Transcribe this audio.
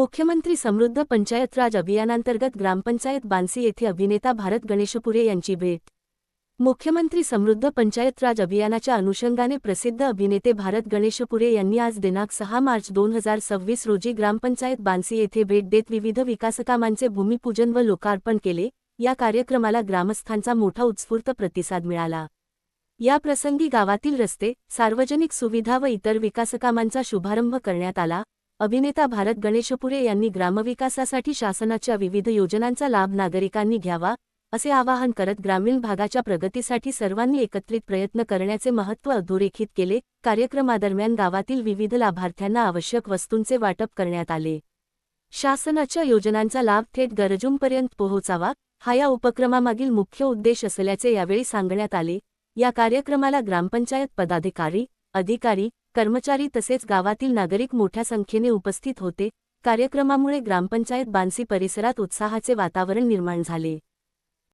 मुख्यमंत्री समृद्ध पंचायत राज अभियानांतर्गत ग्रामपंचायत बांसी येथे अभिनेता भारत गणेशपुरे यांची भेट। मुख्यमंत्री समृद्ध पंचायत राज अभियानाच्या अनुषंगाने प्रसिद्ध अभिनेते भारत गणेशपुरे यांनी आज दिनांक 6 मार्च 2026 रोजी ग्रामपंचायत बांसी येथे भेट देत विविध विकासकामांचे भूमिपूजन व लोकार्पण केले। या कार्यक्रमाला ग्रामस्थांचा मोठा उत्स्फूर्त प्रतिसाद मिळाला। या प्रसंगी गावातील रस्ते, सार्वजनिक सुविधा व इतर विकासकामांचा शुभारंभ करण्यात आला। अभिनेता भारत गणेशपुरे यांनी ग्रामविकासासाठी शासनाच्या विविध योजनांचा लाभ नागरिकांनी घ्यावा, असे आवाहन करत ग्रामीण भागाच्या प्रगतीसाठी सर्वांनी एकत्रित प्रयत्न करण्याचे महत्त्व अधोरेखित केले। कार्यक्रमादरम्यान गावातील विविध लाभार्थ्यांना आवश्यक वस्तूंचे वाटप करण्यात आले। शासनाच्या योजनांचा लाभ थेट गरजूंपर्यंत पोहोचावा, हा या उपक्रमामागील मुख्य उद्देश असल्याचे यावेळी सांगण्यात आले। या कार्यक्रमाला ग्रामपंचायत पदाधिकारी, अधिकारी, कर्मचारी तसेच गावातील नागरिक मोठ्या संख्येने उपस्थित होते। कार्यक्रमामुळे ग्रामपंचायत बांसी परिसरात उत्साहाचे वातावरण निर्माण झाले।